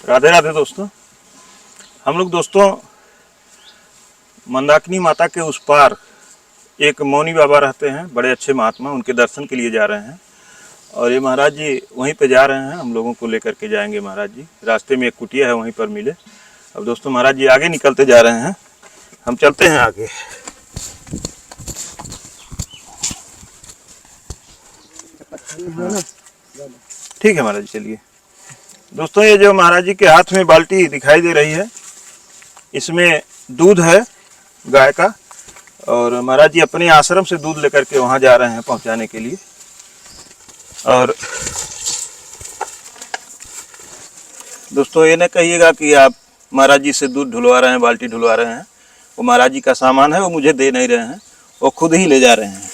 राधे राधे दोस्तों। हम लोग दोस्तों मंदाकिनी माता के उस पार एक मौनी बाबा रहते हैं, बड़े अच्छे महात्मा, उनके दर्शन के लिए जा रहे हैं। और ये महाराज जी वहीं पे जा रहे हैं, हम लोगों को लेकर के जाएंगे। महाराज जी रास्ते में एक कुटिया है, वहीं पर मिले। अब दोस्तों महाराज जी आगे निकलते जा रहे हैं, हम चलते हैं आगे। ठीक है महाराज जी, चलिए। दोस्तों ये जो महाराज जी के हाथ में बाल्टी दिखाई दे रही है, इसमें दूध है गाय का, और महाराज जी अपने आश्रम से दूध लेकर के वहाँ जा रहे हैं पहुँचाने के लिए। और दोस्तों ये न कहिएगा कि आप महाराज जी से दूध ढुलवा रहे हैं, बाल्टी ढुलवा रहे हैं। वो महाराज जी का सामान है, वो मुझे दे नहीं रहे हैं, वो खुद ही ले जा रहे हैं।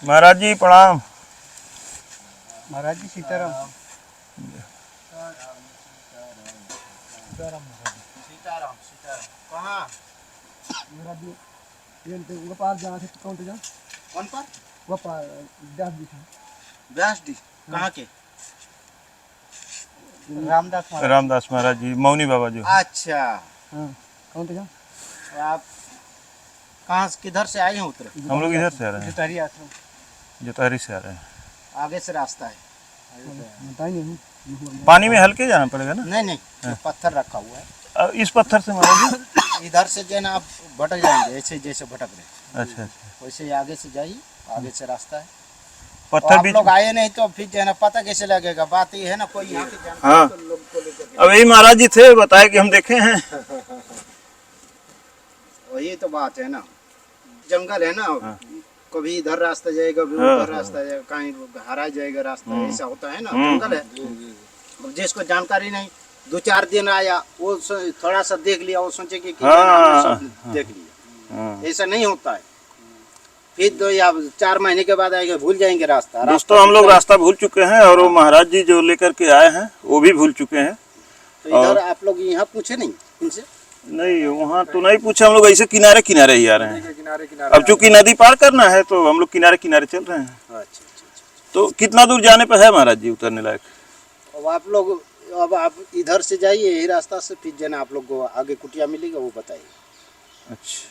महाराज जी प्रणाम। महाराज जी सीताराम। सीताराम कहाँ? महाराज जी वो पार जहाँ से कौन जा? कौन पार? वो पार व्यास डी। कहाँ के? रामदास महाराज जी, मौनी बाबा जो। अच्छा हाँ, कौन जा? आप कहाँ किधर से आए हैं? उतरे हम लोग इधर से आ रहे हैं, जुतारी आश्रम, जुतारी से आ रहे हैं। आगे से रास्ता है, बताइए। पानी में हल्के जाना पड़ेगा ना? नहीं तो पत्थर रखा हुआ है। अब इस पत्थर से महाराज जी इधर से जो है ना आप भटक जाएंगे, ऐसे जैसे भटक रहे। अच्छा, वैसे ही आगे से जाइए, आगे से रास्ता है। पत्थर आप बीच लोग आए नहीं तो फिर जो है ना पता कैसे लगेगा? बात ये है ना, कोई यहाँ के जानकारी हाँ। तो लोग को लेकर अब यही महाराज जी थे, बताए कि हम देखे हैं। वही तो बात है ना, जंगल है ना। हाँ। कभी इधर रास्ता जाएगा, कभी हाँ, उधर रास्ता जाएगा, कहीं हरा जाएगा रास्ता, ऐसा होता है ना। हम्म। जंगल है, जिसको जानकारी नहीं, 2-4 दिन आया, वो थोड़ा सा देख लिया, वो सोचे कि हाँ, सब देख लिया। हाँ। ऐसा नहीं होता है। फिर 2 या 4 महीने के बाद आएगा, भूल जाएंगे रास्ता। दोस्तों हम लोग रास्ता भूल चुके हैं, और वो महाराज जी जो लेकर के आए हैं वो भी भूल चुके हैं। तो इधर आप लोग यहाँ पूछे नहीं इनसे? नहीं, वहाँ तो नहीं पूछा, हम लोग ऐसे किनारे किनारे ही आ रहे हैं। किनारे अब चूंकि नदी पार करना है तो हम लोग किनारे किनारे चल रहे हैं। अच्छा। तो कितना दूर जाने पर है महाराज जी उतरने लायक? अब आप लोग, अब आप इधर से जाइए यही रास्ता से, फिर जो आप लोग को आगे कुटिया मिलेगा, वो बताइए। अच्छा।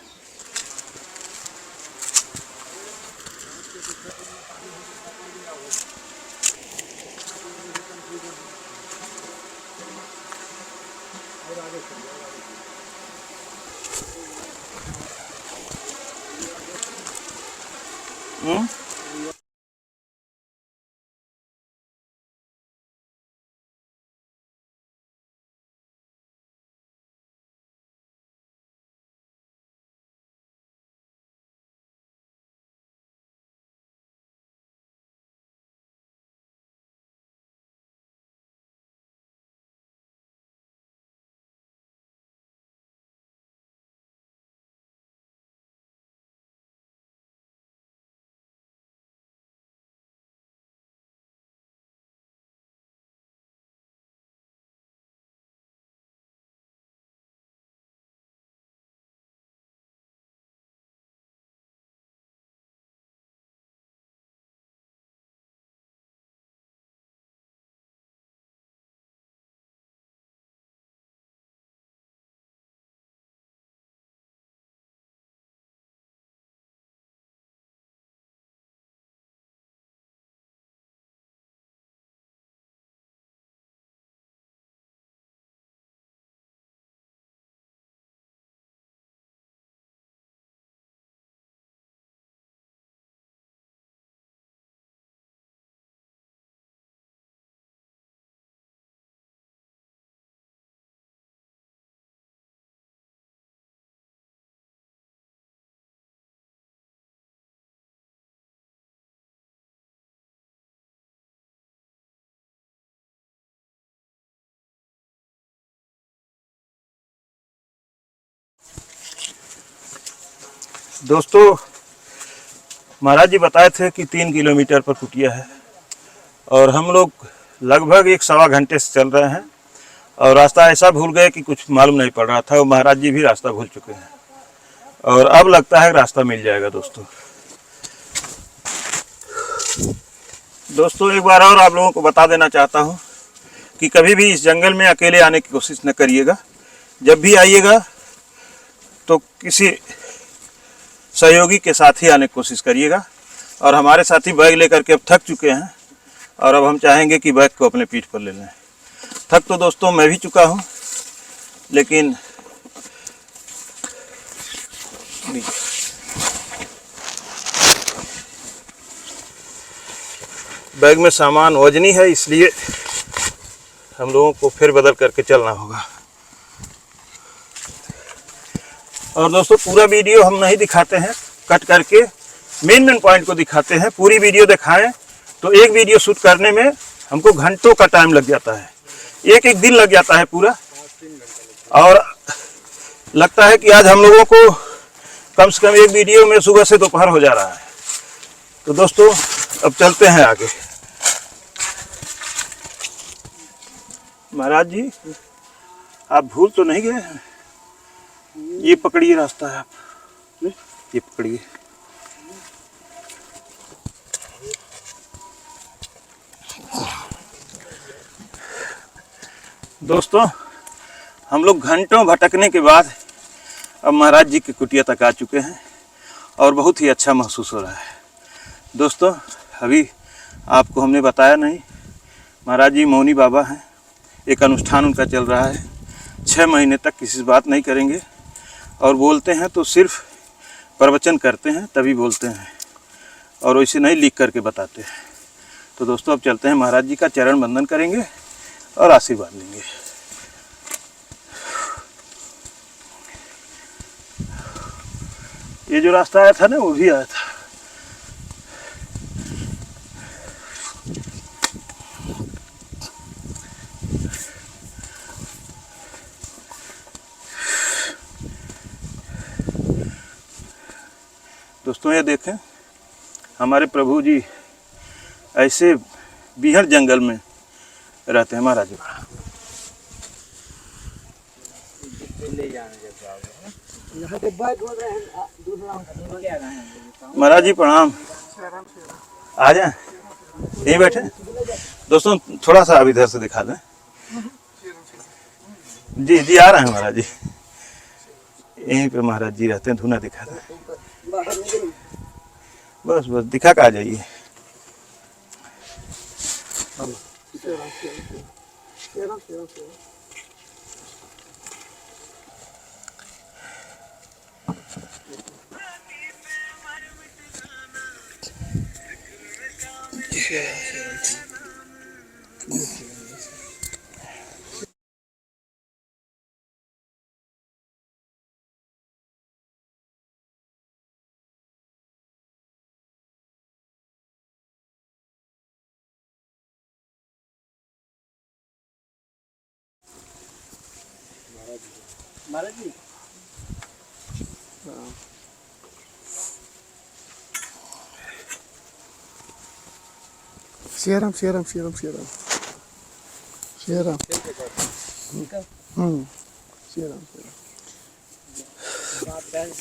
दोस्तों महाराज जी बताए थे कि 3 किलोमीटर पर कुटिया है और हम लोग लगभग 1-1.25 से चल रहे हैं और रास्ता ऐसा भूल गए कि कुछ मालूम नहीं पड़ रहा था और महाराज जी भी रास्ता भूल चुके हैं और अब लगता है रास्ता मिल जाएगा। दोस्तों एक बार और आप लोगों को बता देना चाहता हूँ कि कभी भी इस जंगल में अकेले आने की कोशिश न करिएगा। जब भी आइएगा तो किसी सहयोगी के साथ ही आने की कोशिश करिएगा। और हमारे साथी बैग लेकर के अब थक चुके हैं और अब हम चाहेंगे कि बैग को अपने पीठ पर ले लें। थक तो दोस्तों मैं भी चुका हूँ, लेकिन बैग में सामान वजनी है, इसलिए हम लोगों को फिर बदल करके चलना होगा। और दोस्तों पूरा वीडियो हम नहीं दिखाते हैं, कट करके मेन पॉइंट को दिखाते हैं। पूरी वीडियो दिखाएं तो एक वीडियो शूट करने में हमको घंटों का टाइम लग जाता है, एक दिन लग जाता है पूरा। और लगता है कि आज हम लोगों को कम से कम एक वीडियो में सुबह से दोपहर हो जा रहा है। तो दोस्तों अब चलते हैं आगे। महाराज जी आप भूल तो नहीं गए हैं? ये पकड़िए रास्ता है, आप ये पकड़िए। दोस्तों हम लोग घंटों भटकने के बाद अब महाराज जी की कुटिया तक आ चुके हैं और बहुत ही अच्छा महसूस हो रहा है। दोस्तों अभी आपको हमने बताया नहीं, महाराज जी मौनी बाबा हैं। एक अनुष्ठान उनका चल रहा है, 6 महीने तक किसी से बात नहीं करेंगे और बोलते हैं तो सिर्फ प्रवचन करते हैं तभी बोलते हैं और वैसे नहीं लिख करके बताते हैं। तो दोस्तों अब चलते हैं, महाराज जी का चरण बंदन करेंगे और आशीर्वाद लेंगे। ये जो रास्ता आया था ना वो भी आया था। दोस्तों ये देखें हमारे प्रभु जी ऐसे बीहड़ जंगल में रहते हैं। महाराज जी महाराज जी प्रणाम। आ जाए यहीं बैठे। दोस्तों थोड़ा सा अब इधर से दिखा दें। जी जी आ रहे हैं महाराज जी, यहीं पे महाराज जी रहते हैं। धुना दिखा दें, बस बस दिखा के आ जाइए। महाराज जी शेरम शेरम शेरम शेरम शेरम शेरम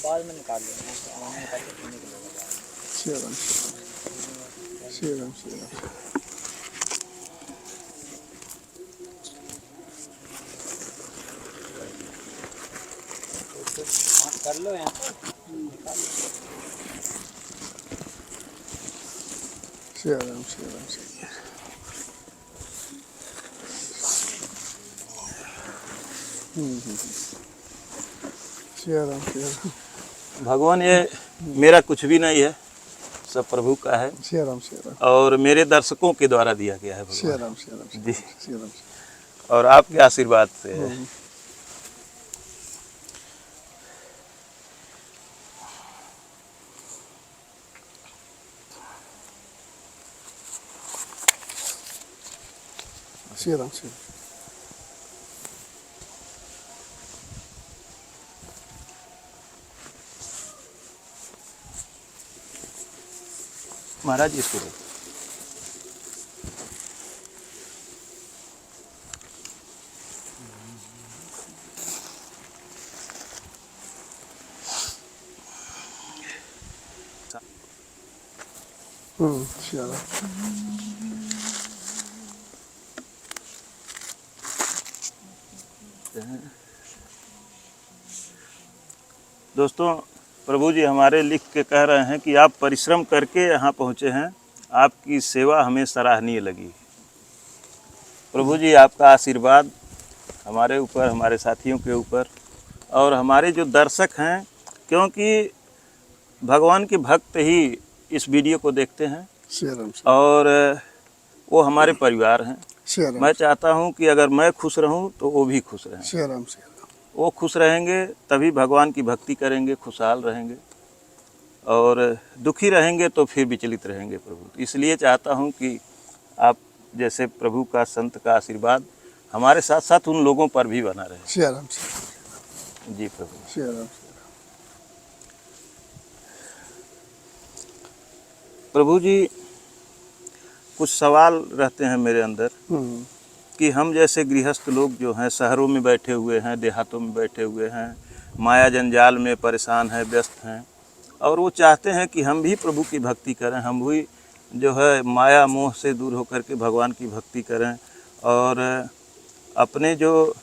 बाद में निकाल लेंगे। शेरम शेरम शेरम कर लो यहाँ शेरम शेरम शेरम शेरम। भगवान ये मेरा कुछ भी नहीं है, सब प्रभु का है। शेरम शेरम और मेरे दर्शकों के द्वारा दिया गया है भगवान। शेरम शेरम जी शेरम और आपके आशीर्वाद से है। शेरम शेरम। महाराज जी इसको रखो। चलो। दोस्तों, प्रभु जी हमारे लिख के कह रहे हैं कि आप परिश्रम करके यहाँ पहुँचे हैं, आपकी सेवा हमें सराहनीय लगी। प्रभु जी आपका आशीर्वाद हमारे ऊपर, हमारे साथियों के ऊपर और हमारे जो दर्शक हैं, क्योंकि भगवान के भक्त ही इस वीडियो को देखते हैं और वो हमारे परिवार हैं। मैं चाहता हूँ कि अगर मैं खुश रहूँ तो वो भी खुश रहें। वो खुश रहेंगे तभी भगवान की भक्ति करेंगे, खुशहाल रहेंगे, और दुखी रहेंगे तो फिर विचलित रहेंगे प्रभु। इसलिए चाहता हूँ कि आप जैसे प्रभु का, संत का आशीर्वाद हमारे साथ साथ उन लोगों पर भी बना रहे। जी प्रभु। प्रभु जी, कुछ सवाल रहते हैं मेरे अंदर कि हम जैसे गृहस्थ लोग जो हैं, शहरों में बैठे हुए हैं, देहातों में बैठे हुए हैं, माया जंजाल में परेशान हैं, व्यस्त हैं, और वो चाहते हैं कि हम भी प्रभु की भक्ति करें, हम भी जो है माया मोह से दूर होकर के भगवान की भक्ति करें और अपने जो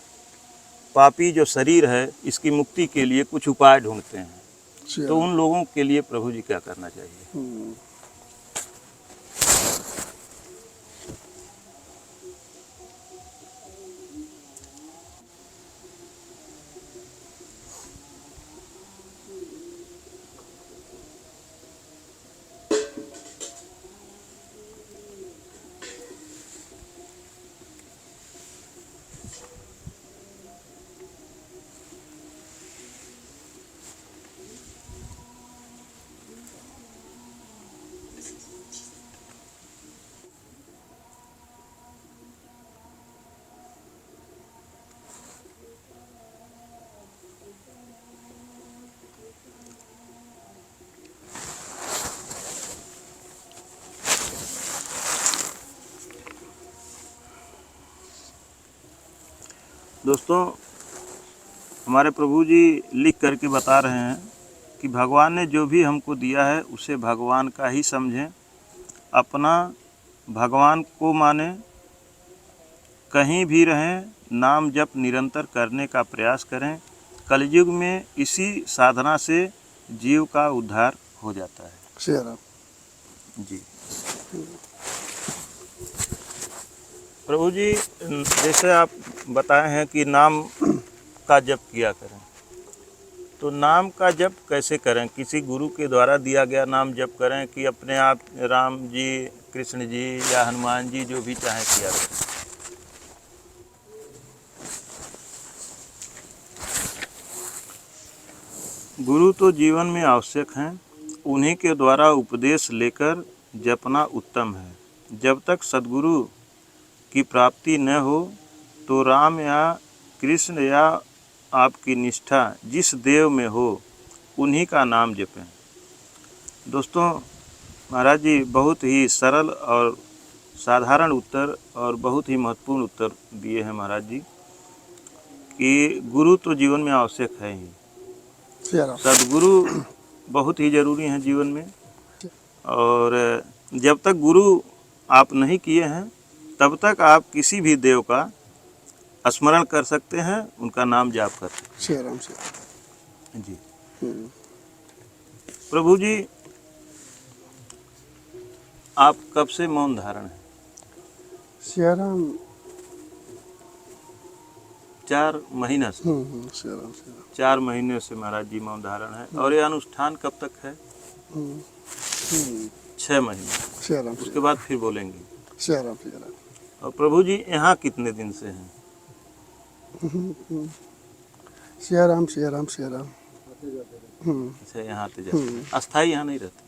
पापी जो शरीर है इसकी मुक्ति के लिए कुछ उपाय ढूंढते हैं। तो उन लोगों के लिए प्रभु जी क्या करना चाहिए? दोस्तों, हमारे प्रभु जी लिख करके बता रहे हैं कि भगवान ने जो भी हमको दिया है उसे भगवान का ही समझें, अपना भगवान को माने, कहीं भी रहें, नाम जप निरंतर करने का प्रयास करें। कलयुग में इसी साधना से जीव का उद्धार हो जाता है। जी प्रभु जी, जैसे आप बताए हैं कि नाम का जप किया करें, तो नाम का जप कैसे करें? किसी गुरु के द्वारा दिया गया नाम जप करें कि अपने आप राम जी, कृष्ण जी या हनुमान जी जो भी चाहें किया करें? गुरु तो जीवन में आवश्यक हैं, उन्हीं के द्वारा उपदेश लेकर जपना उत्तम है। जब तक सद्गुरु की प्राप्ति न हो तो राम या कृष्ण या आपकी निष्ठा जिस देव में हो उन्हीं का नाम जपें। दोस्तों, महाराज जी बहुत ही सरल और साधारण उत्तर और बहुत ही महत्वपूर्ण उत्तर दिए हैं महाराज जी कि गुरु तो जीवन में आवश्यक है ही, सद्गुरु बहुत ही ज़रूरी हैं जीवन में, और जब तक गुरु आप नहीं किए हैं तब तक आप किसी भी देव का स्मरण कर सकते हैं, उनका नाम जाप कर सकते हैं। जी प्रभु जी, आप कब से मौन धारण है? 4 महीना से। 4 महीने से महाराज जी मौन धारण है। और ये अनुष्ठान कब तक है? 6 महीने। उसके बाद फिर बोलेंगे। और प्रभु जी यहाँ कितने दिन से हैं? सियाराम। अच्छा, यहाँ आते जाते, अस्थाई यहाँ नहीं रहते,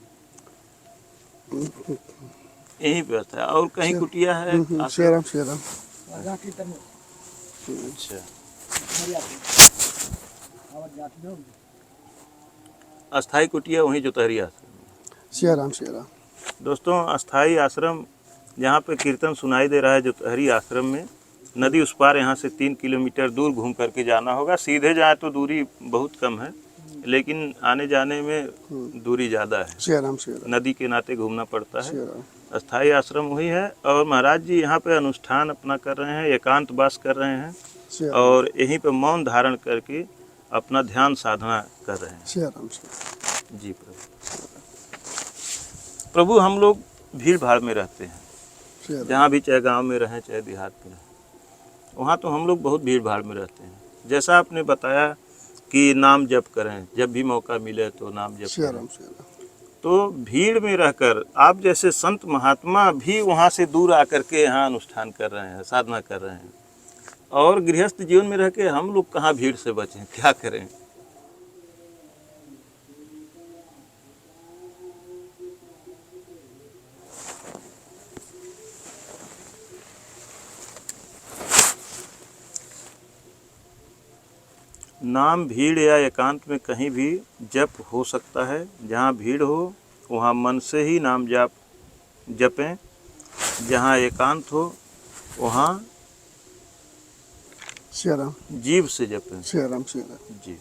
यहीं पे रहता है। और कहीं कुटिया है? सियाराम। अच्छा, अस्थाई कुटिया वहीं जो तहरिया। सियाराम। दोस्तों अस्थाई आश्रम जहाँ पे कीर्तन सुनाई दे रहा है, जो हरी आश्रम में, नदी उस पार यहाँ से 3 किलोमीटर दूर घूम करके जाना होगा। सीधे जाए तो दूरी बहुत कम है, लेकिन आने जाने में दूरी ज़्यादा है, श्रीराम नदी के नाते घूमना पड़ता है। श्रीराम अस्थाई आश्रम वही है और महाराज जी यहाँ पे अनुष्ठान अपना कर रहे हैं, एकांत वास कर रहे हैं श्रीराम और यहीं पे मौन धारण करके अपना ध्यान साधना कर रहे हैं। श्रीराम जी प्रभु, हम लोग भीड़ भाड़ में रहते हैं, श्रीराम जहाँ भी, चाहे गांव में रहें चाहे देहात में रहें, वहाँ तो हम लोग बहुत भीड़ भाड़ में रहते हैं। जैसा आपने बताया कि नाम जप करें, जब भी मौका मिले तो नाम जप करें, श्रीराम तो भीड़ में रहकर आप जैसे संत महात्मा भी वहाँ से दूर आकर के यहाँ अनुष्ठान कर रहे हैं, साधना कर रहे हैं, और गृहस्थ जीवन में रह के हम लोग कहाँ भीड़ से बचें, क्या करें। नाम भीड़ या एकांत में कहीं भी जप हो सकता है। जहाँ भीड़ हो वहाँ मन से ही नाम जपें, जहाँ एकांत हो वहाँ श्रीराम जीव से जपें। श्रीराम जी।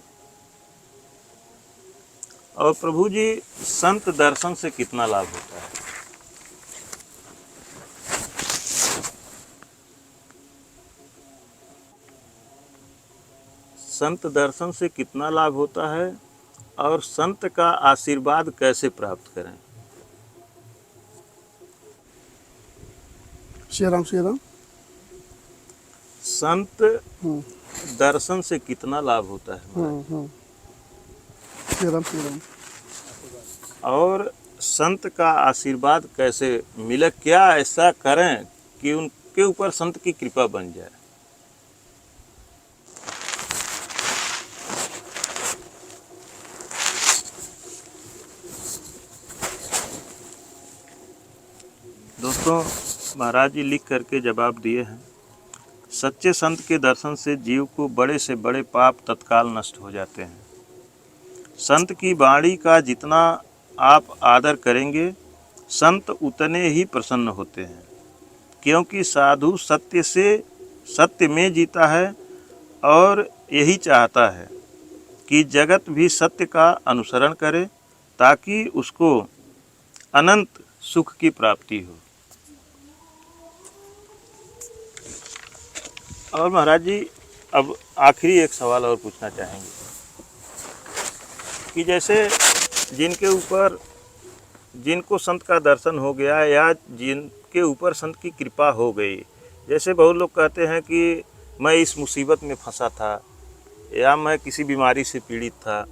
और प्रभु जी, संत दर्शन से कितना लाभ होता है? संत दर्शन से कितना लाभ होता है और संत का आशीर्वाद कैसे प्राप्त करें? श्रीराम श्रीराम संत दर्शन से कितना लाभ होता है? श्रीराम श्रीराम और संत का आशीर्वाद कैसे मिले? क्या ऐसा करें कि उनके ऊपर संत की कृपा बन जाए? दोस्तों, महाराज जी लिख करके जवाब दिए हैं, सच्चे संत के दर्शन से जीव को बड़े से बड़े पाप तत्काल नष्ट हो जाते हैं। संत की वाणी का जितना आप आदर करेंगे, संत उतने ही प्रसन्न होते हैं, क्योंकि साधु सत्य में जीता है और यही चाहता है कि जगत भी सत्य का अनुसरण करे, ताकि उसको अनंत सुख की प्राप्ति हो। और महाराज जी, अब आखिरी एक सवाल और पूछना चाहेंगे कि जैसे जिनको संत का दर्शन हो गया या जिनके ऊपर संत की कृपा हो गई, जैसे बहुत लोग कहते हैं कि मैं इस मुसीबत में फंसा था या मैं किसी बीमारी से पीड़ित था,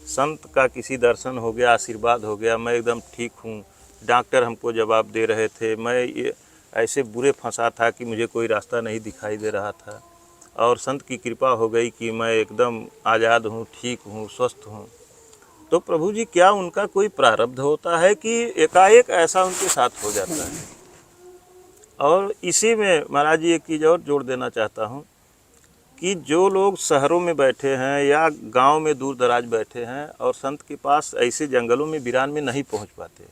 संत का किसी दर्शन हो गया, आशीर्वाद हो गया, मैं एकदम ठीक हूँ, डॉक्टर हमको जवाब दे रहे थे, मैं ऐसे बुरे फंसा था कि मुझे कोई रास्ता नहीं दिखाई दे रहा था, और संत की कृपा हो गई कि मैं एकदम आज़ाद हूँ, ठीक हूँ, स्वस्थ हूँ। तो प्रभु जी, क्या उनका कोई प्रारब्ध होता है कि एकाएक ऐसा उनके साथ हो जाता है? और इसी में महाराज जी एक चीज़ और जोड़ देना चाहता हूँ कि जो लोग शहरों में बैठे हैं या गांव में दूर दराज बैठे हैं और संत के पास ऐसे जंगलों में वीरान में नहीं पहुंच पाते,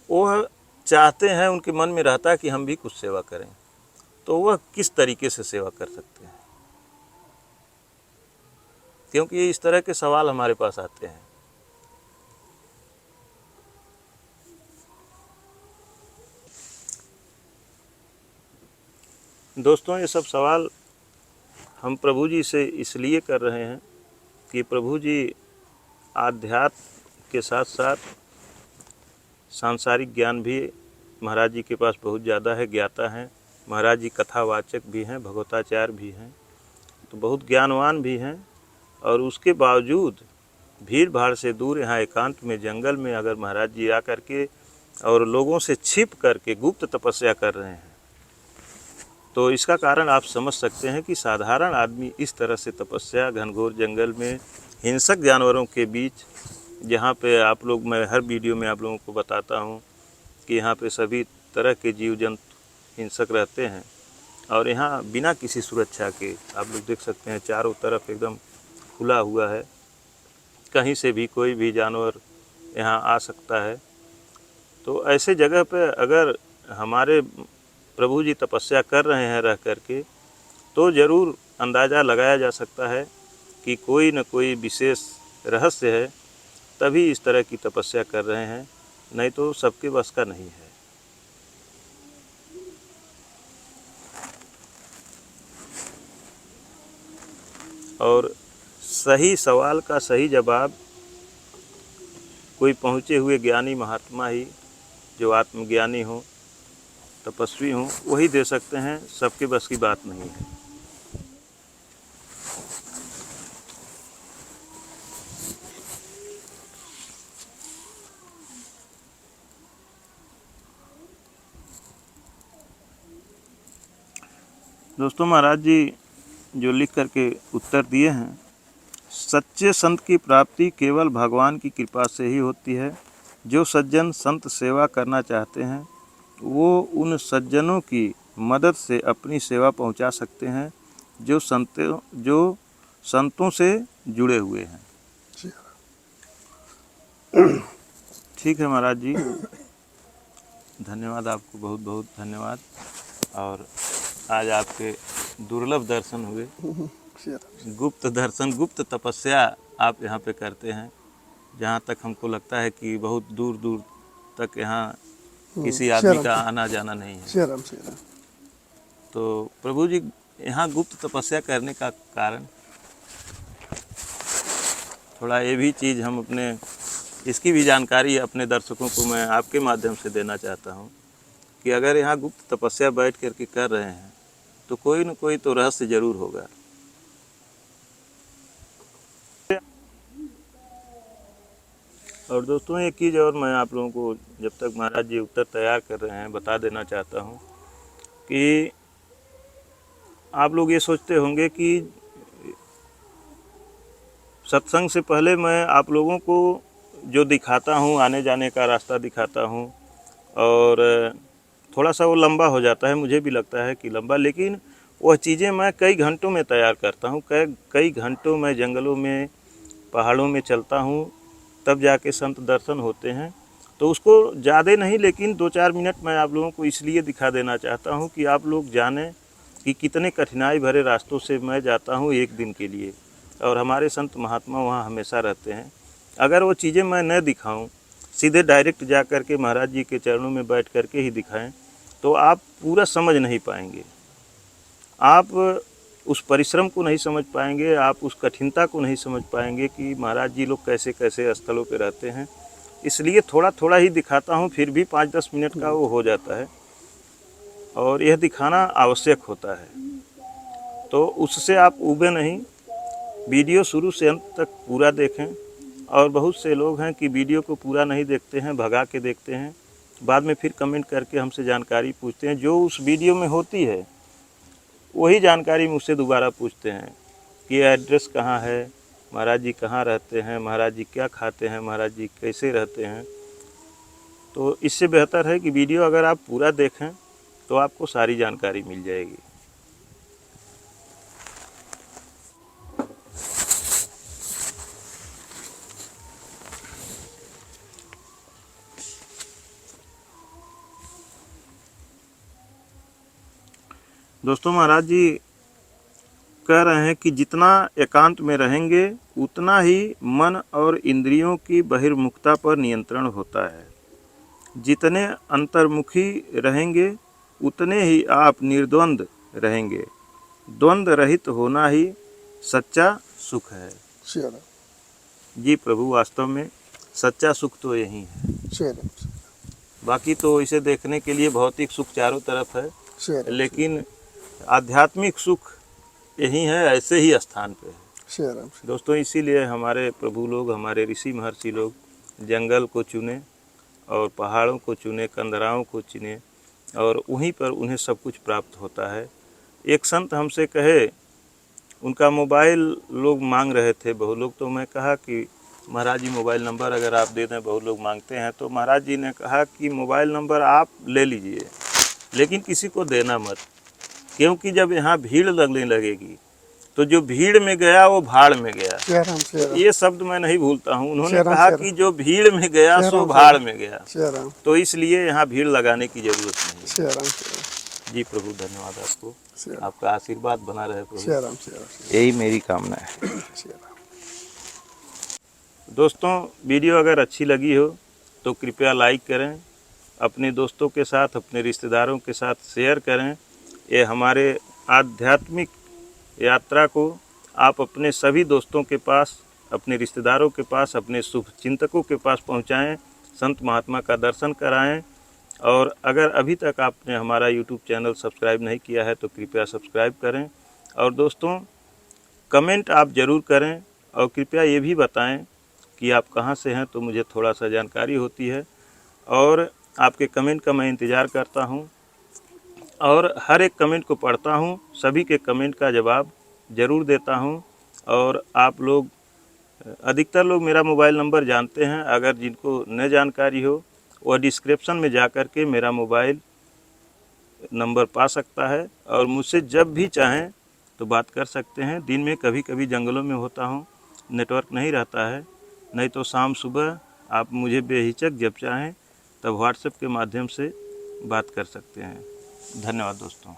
वो चाहते हैं, उनके मन में रहता है कि हम भी कुछ सेवा करें, तो वह किस तरीके से सेवा कर सकते हैं? क्योंकि इस तरह के सवाल हमारे पास आते हैं। दोस्तों, ये सब सवाल हम प्रभु जी से इसलिए कर रहे हैं कि प्रभु जी आध्यात्म के साथ साथ सांसारिक ज्ञान भी महाराज जी के पास बहुत ज़्यादा है, ज्ञाता हैं। महाराज जी कथावाचक भी हैं, भगवताचार्य भी हैं, तो बहुत ज्ञानवान भी हैं, और उसके बावजूद भीड़ भाड़ से दूर यहाँ एकांत में जंगल में अगर महाराज जी आ करके और लोगों से छिप करके गुप्त तपस्या कर रहे हैं, तो इसका कारण आप समझ सकते हैं कि साधारण आदमी इस तरह से तपस्या घनघोर जंगल में हिंसक जानवरों के बीच, जहाँ पे आप लोग, मैं हर वीडियो में आप लोगों को बताता हूँ कि यहाँ पे सभी तरह के जीव जंतु हिंसक रहते हैं, और यहाँ बिना किसी सुरक्षा के आप लोग देख सकते हैं चारों तरफ एकदम खुला हुआ है, कहीं से भी कोई भी जानवर यहाँ आ सकता है। तो ऐसे जगह पे अगर हमारे प्रभु जी तपस्या कर रहे हैं रह करके, तो ज़रूर अंदाज़ा लगाया जा सकता है कि कोई न कोई विशेष रहस्य है, तभी इस तरह की तपस्या कर रहे हैं, नहीं तो सबके बस का नहीं है। और सही सवाल का सही जवाब कोई पहुँचे हुए ज्ञानी महात्मा ही, जो आत्मज्ञानी हो, तपस्वी हो, वही दे सकते हैं, सबके बस की बात नहीं है। दोस्तों, महाराज जी जो लिख करके उत्तर दिए हैं, सच्चे संत की प्राप्ति केवल भगवान की कृपा से ही होती है। जो सज्जन संत सेवा करना चाहते हैं, वो उन सज्जनों की मदद से अपनी सेवा पहुंचा सकते हैं जो संतों से जुड़े हुए हैं। ठीक है महाराज जी, धन्यवाद, आपको बहुत बहुत धन्यवाद। और आज आपके दुर्लभ दर्शन हुए, गुप्त दर्शन, गुप्त तपस्या आप यहाँ पे करते हैं, जहाँ तक हमको लगता है कि बहुत दूर दूर तक यहाँ किसी आदमी का आना जाना नहीं है। तो प्रभु जी यहाँ गुप्त तपस्या करने का कारण, थोड़ा ये भी चीज़ हम अपने, इसकी भी जानकारी अपने दर्शकों को मैं आपके माध्यम से देना चाहता हूँ कि अगर यहाँ गुप्त तपस्या बैठ करके कर रहे हैं, तो कोई न कोई तो रहस्य जरूर होगा। और दोस्तों, एक चीज़ और मैं आप लोगों को, जब तक महाराज जी उत्तर तैयार कर रहे हैं, बता देना चाहता हूँ कि आप लोग ये सोचते होंगे कि सत्संग से पहले मैं आप लोगों को जो दिखाता हूँ, आने जाने का रास्ता दिखाता हूँ, और थोड़ा सा वो लंबा हो जाता है, मुझे भी लगता है कि लंबा, लेकिन वह चीज़ें मैं कई घंटों में तैयार करता हूँ। कई घंटों में जंगलों में, पहाड़ों में चलता हूँ, तब जाके संत दर्शन होते हैं। तो उसको ज़्यादा नहीं, लेकिन 2-4 मिनट मैं आप लोगों को इसलिए दिखा देना चाहता हूँ कि आप लोग जानें कि कितने कठिनाई भरे रास्तों से मैं जाता हूँ एक दिन के लिए, और हमारे संत महात्मा वहाँ हमेशा रहते हैं। अगर वो चीज़ें मैं न दिखाऊं, सीधे डायरेक्ट जा कर के महाराज जी के चरणों में बैठ कर के ही दिखाएं, तो आप पूरा समझ नहीं पाएंगे, आप उस परिश्रम को नहीं समझ पाएंगे, आप उस कठिनता को नहीं समझ पाएंगे कि महाराज जी लोग कैसे कैसे स्थलों पे रहते हैं। इसलिए थोड़ा थोड़ा ही दिखाता हूँ, फिर भी 5-10 मिनट का वो हो जाता है, और यह दिखाना आवश्यक होता है। तो उससे आप ऊबे नहीं, वीडियो शुरू से अंत तक पूरा देखें। और बहुत से लोग हैं कि वीडियो को पूरा नहीं देखते हैं, भगा के देखते हैं, बाद में फिर कमेंट करके हमसे जानकारी पूछते हैं। जो उस वीडियो में होती है वही जानकारी मुझसे दोबारा पूछते हैं कि एड्रेस कहाँ है, महाराज जी कहाँ रहते हैं, महाराज जी क्या खाते हैं, महाराज जी कैसे रहते हैं। तो इससे बेहतर है कि वीडियो अगर आप पूरा देखें तो आपको सारी जानकारी मिल जाएगी। दोस्तों, महाराज जी कह रहे हैं कि जितना एकांत में रहेंगे उतना ही मन और इंद्रियों की बहिर्मुखता पर नियंत्रण होता है। जितने अंतर्मुखी रहेंगे उतने ही आप निर्द्वंद रहेंगे। द्वंद्व रहित होना ही सच्चा सुख है। जी प्रभु, वास्तव में सच्चा सुख तो यही है। बाकी तो इसे देखने के लिए भौतिक सुख चारों तरफ है, लेकिन आध्यात्मिक सुख यही है, ऐसे ही स्थान पे है। दोस्तों, इसीलिए हमारे प्रभु लोग, हमारे ऋषि महर्षि लोग जंगल को चुने और पहाड़ों को चुने, कंदराओं को चुने, और वहीं पर उन्हें सब कुछ प्राप्त होता है। एक संत हमसे कहे, उनका मोबाइल लोग मांग रहे थे बहुत लोग, तो मैं कहा कि महाराज जी मोबाइल नंबर अगर आप दे दें, बहुत लोग मांगते हैं। तो महाराज जी ने कहा कि मोबाइल नंबर आप ले लीजिए, लेकिन किसी को देना मत, क्योंकि जब यहाँ भीड़ लगने लगेगी तो जो भीड़ में गया वो भाड़ में गया। श्री राम, श्री राम, ये शब्द मैं नहीं भूलता हूँ। उन्होंने श्री राम, कहा श्री कि जो भीड़ में गया श्री सो राम, भाड़ में गया, श्री राम, तो इसलिए यहाँ भीड़ लगाने की जरूरत नहीं श्री राम, श्री राम, है। जी प्रभु, धन्यवाद आपको, श्री राम, आपका आशीर्वाद बना रहे श्री प्रभु, राम, श्री राम, यही मेरी कामना है। श्री राम। दोस्तों, वीडियो अगर अच्छी लगी हो तो कृपया लाइक करें, अपने दोस्तों के साथ, अपने रिश्तेदारों के साथ शेयर करें। ये हमारे आध्यात्मिक यात्रा को आप अपने सभी दोस्तों के पास, अपने रिश्तेदारों के पास, अपने शुभ चिंतकों के पास पहुंचाएं, संत महात्मा का दर्शन कराएं। और अगर अभी तक आपने हमारा YouTube चैनल सब्सक्राइब नहीं किया है तो कृपया सब्सक्राइब करें। और दोस्तों, कमेंट आप ज़रूर करें और कृपया ये भी बताएं कि आप कहाँ से हैं, तो मुझे थोड़ा सा जानकारी होती है। और आपके कमेंट का मैं इंतज़ार करता हूं और हर एक कमेंट को पढ़ता हूं, सभी के कमेंट का जवाब ज़रूर देता हूं। और आप लोग, अधिकतर लोग मेरा मोबाइल नंबर जानते हैं, अगर जिनको न जानकारी हो वह डिस्क्रिप्शन में जा कर के मेरा मोबाइल नंबर पा सकता है और मुझसे जब भी चाहें तो बात कर सकते हैं। दिन में कभी कभी जंगलों में होता हूँ, नेटवर्क नहीं रहता है, नहीं तो शाम सुबह आप मुझे बेहिचक जब चाहें तब व्हाट्सएप के माध्यम से बात कर सकते हैं। धन्यवाद दोस्तों।